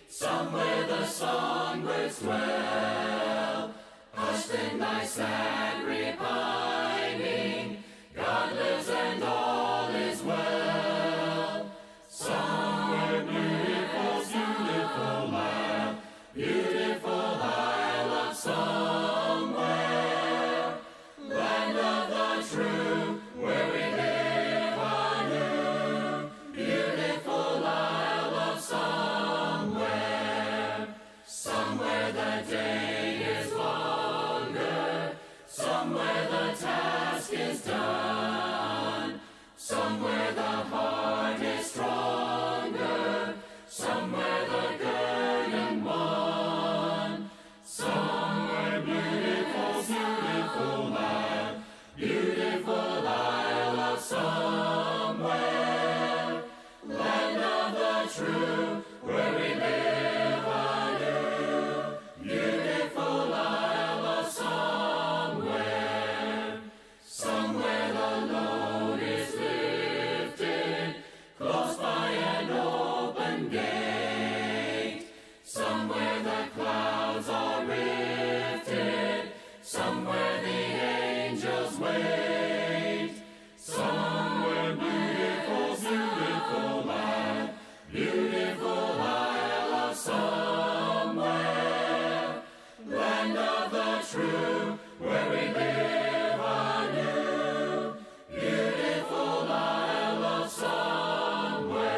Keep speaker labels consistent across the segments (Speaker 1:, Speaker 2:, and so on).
Speaker 1: somewhere the songbirds dwell. Hushed in thy sad repining, God lives and all is well. Somewhere beautiful, beautiful land, beautiful isle of somewhere, land of the true, where we live anew, beautiful isle of somewhere, somewhere the day is longer, somewhere the task is done, somewhere the heart is stronger, somewhere the guerdon won, somewhere beautiful, beautiful land, beautiful isle of somewhere, land of the true, where we live anew, beautiful isle of somewhere, somewhere the load is lifted, close by an open gate, somewhere the clouds are rifted, somewhere the angels wait, somewhere beautiful, beautiful land, beautiful isle of somewhere, land of the true, where we live anew, beautiful isle of somewhere.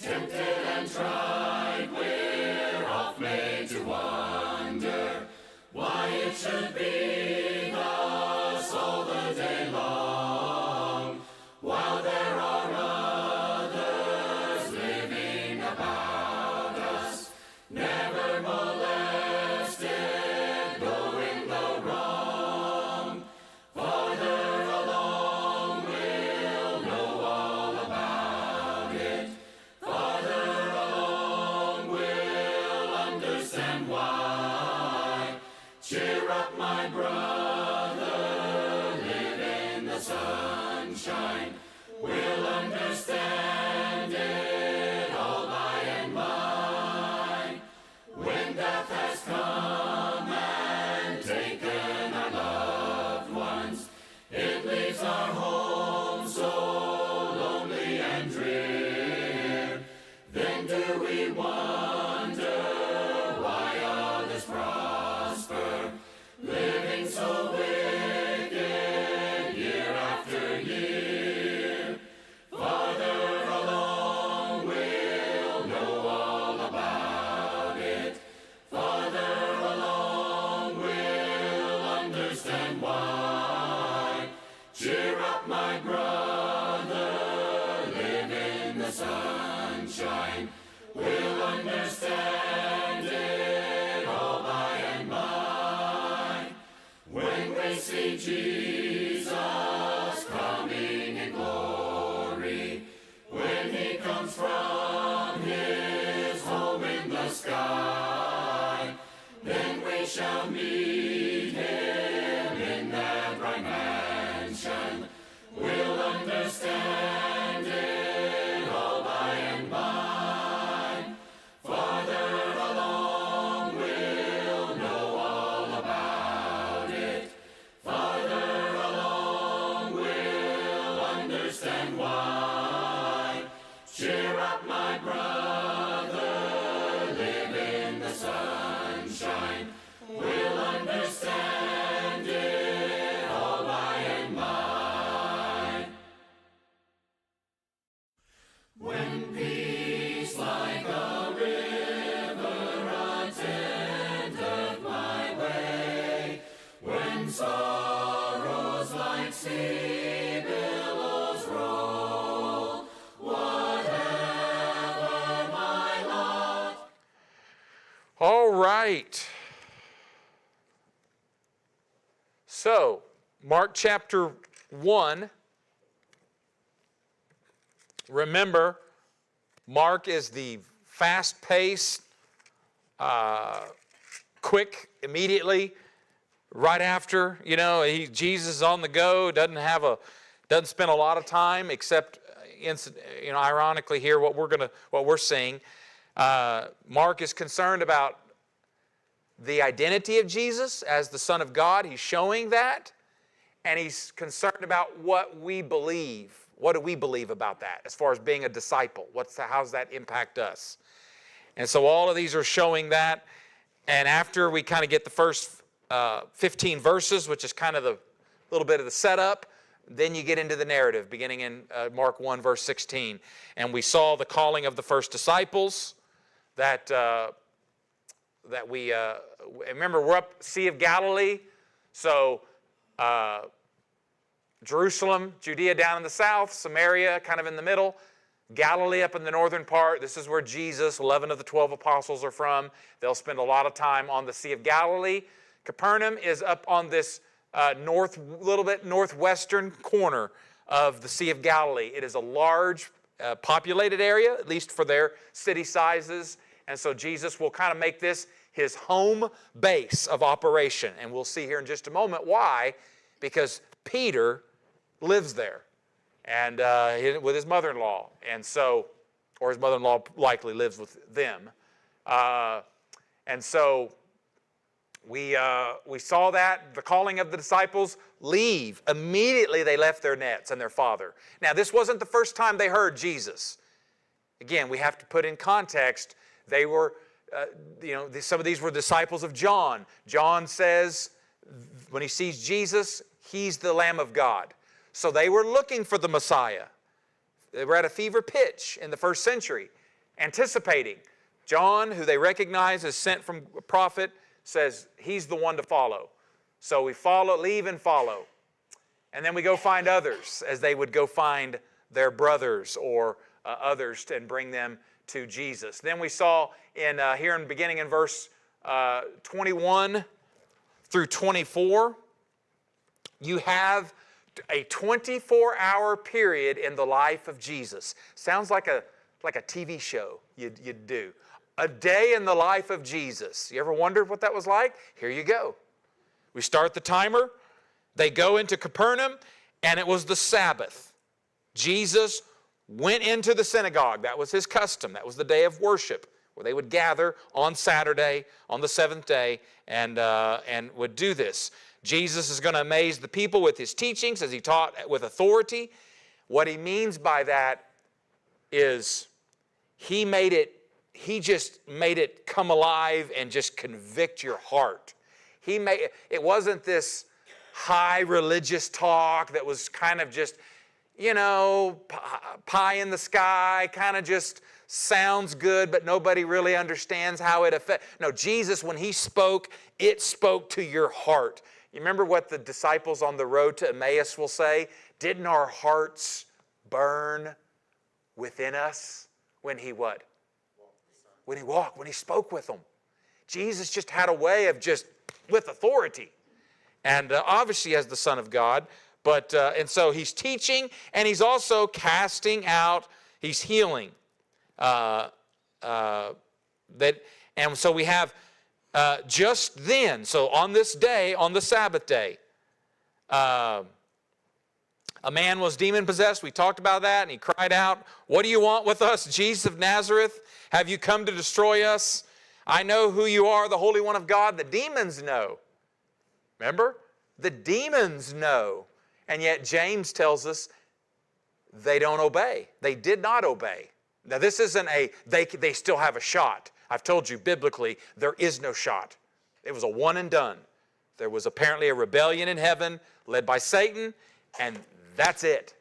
Speaker 1: Tempted and tried, we're oft made to wonder why it should be thus all the day long, while there are others living about us, never molested, going the wrong. Farther along we'll know all about it, farther along we'll understand why. Cheer up, my brother, live in the sunshine, we'll understand it all by and by. When death has come and taken our loved ones, it leaves our home so lonely and drear. Then do we wonder why others prosper, living so wicked year after year. Farther along we'll know all about it, farther along we'll understand why. Cheer up, my brother, live in the sunshine, we'll understand it all by and by. When we see Jesus coming in glory, when he comes from his home in the sky, then we shall meet him in that bright mansion. We'll understand it all by and by. Farther along we'll know all about it, farther along we'll understand why. Cheer up, my brother, live in the sunshine, we'll understand it all by and by. When peace like a river attendeth my way, when sorrows like sea billows roll, whatever my lot.
Speaker 2: All right. So, Mark chapter 1. Remember, Mark is the fast-paced, quick, immediately, right after, Jesus is on the go, doesn't spend a lot of time except, ironically here, what we're seeing, Mark is concerned about the identity of Jesus as the Son of God. He's showing that. And he's concerned about what we believe. What do we believe about that as far as being a disciple? How does that impact us? And so all of these are showing that. And after we kind of get the first 15 verses, which is kind of the little bit of the setup, then you get into the narrative, beginning in Mark 1, verse 16. And we saw the calling of the first disciples that we, remember, we're up Sea of Galilee. So Jerusalem, Judea down in the south, Samaria kind of in the middle, Galilee up in the northern part. This is where Jesus, 11 of the 12 apostles are from. They'll spend a lot of time on the Sea of Galilee. Capernaum is up on this little bit northwestern corner of the Sea of Galilee. It is a large populated area, at least for their city sizes. And so Jesus will kind of make this his home base of operation. And we'll see here in just a moment why. Because Peter lives there, and with his mother-in-law, and so, or his mother-in-law likely lives with them, and so we saw that the calling of the disciples leave immediately. They left their nets and their father. Now, this wasn't the first time they heard Jesus. Again, we have to put in context. They were, some of these were disciples of John. John says, when he sees Jesus, he's the Lamb of God. So they were looking for the Messiah. They were at a fever pitch in the first century, anticipating. John, who they recognize as sent from a prophet, says he's the one to follow. So we leave and follow. And then we go find others, as they would go find their brothers or others and bring them to Jesus. Then we saw here in beginning in verse 21 through 24, you have a 24-hour period in the life of Jesus. Sounds like a TV show you'd do. A day in the life of Jesus. You ever wondered what that was like? Here you go. We start the timer. They go into Capernaum, and it was the Sabbath. Jesus went into the synagogue. That was his custom. That was the day of worship, where they would gather on Saturday, on the seventh day, and would do this. Jesus is going to amaze the people with his teachings as he taught with authority. What he means by that is he just made it come alive and just convict your heart. It wasn't this high religious talk that was kind of just, pie in the sky, kind of just sounds good, but nobody really understands how it affects. No, Jesus, when he spoke, it spoke to your heart. You remember what the disciples on the road to Emmaus will say? Didn't our hearts burn within us when he what? When he walked, when he spoke with them. Jesus just had a way of just with authority. And obviously as the Son of God. But and so he's teaching, and he's also casting out, he's healing. And so we have just then, so on this day, on the Sabbath day, a man was demon-possessed. We talked about that, and he cried out, "What do you want with us, Jesus of Nazareth? Have you come to destroy us? I know who you are, the Holy One of God." The demons know. Remember? The demons know. And yet James tells us they don't obey. They did not obey. Now this isn't they still have a shot. I've told you biblically there is no shot. It was a one and done. There was apparently a rebellion in heaven led by Satan, and that's it.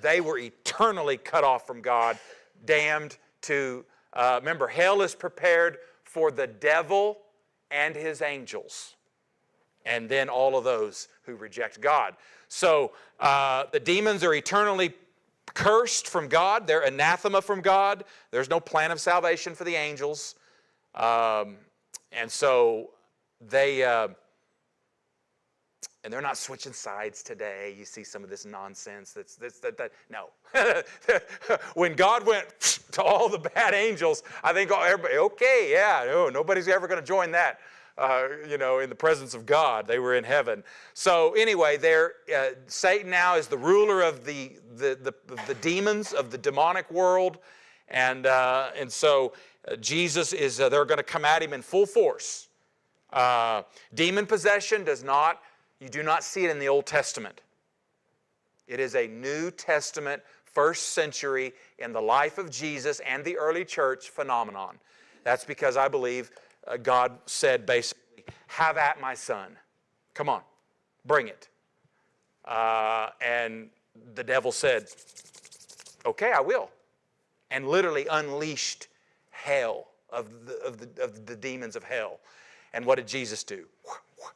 Speaker 2: They were eternally cut off from God, damned to, remember, hell is prepared for the devil and his angels, and then all of those who reject God. So the demons are eternally cursed from God. They're anathema from God. There's no plan of salvation for the angels. And so and they're not switching sides today. You see some of this nonsense. No. When God went to all the bad angels, I think everybody, okay, yeah, no, nobody's ever going to join that. in the presence of God. They were in heaven. So anyway, Satan now is the ruler of the demons of the demonic world, and so Jesus is. They're going to come at him in full force. Demon possession you do not see it in the Old Testament. It is a New Testament, first century, in the life of Jesus and the early church phenomenon. That's because I believe God said basically, have at my son. Come on, bring it. And the devil said, okay, I will. And literally unleashed hell of the demons of hell. And what did Jesus do?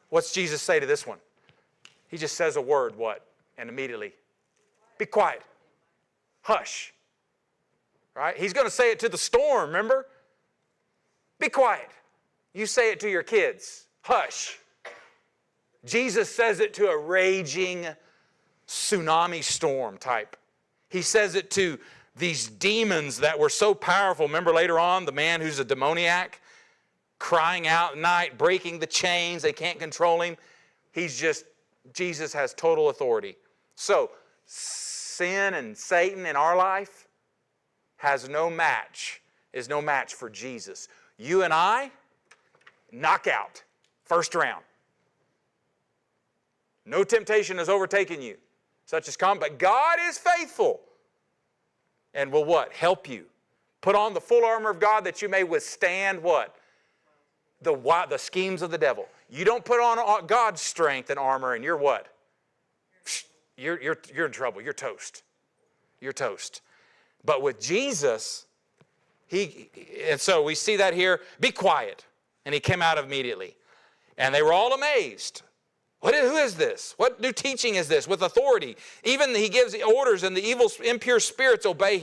Speaker 2: What's Jesus say to this one? He just says a word, what? And immediately, be quiet. Hush. Right? He's going to say it to the storm, remember? Be quiet. You say it to your kids. Hush. Jesus says it to a raging tsunami storm type. He says it to these demons that were so powerful. Remember later on, the man who's a demoniac, crying out at night, breaking the chains. They can't control him. Jesus has total authority. So, sin and Satan in our life is no match for Jesus. You and I, knockout, first round. No temptation has overtaken you, such as come, but God is faithful and will what? Help you. Put on the full armor of God that you may withstand what? The schemes of the devil. You don't put on God's strength and armor and you're what? You're in trouble. You're toast. You're toast. But with Jesus, and so we see that here, be quiet. And he came out immediately. And they were all amazed. Who is this? What new teaching is this with authority? Even he gives orders and the evil, impure spirits obey him.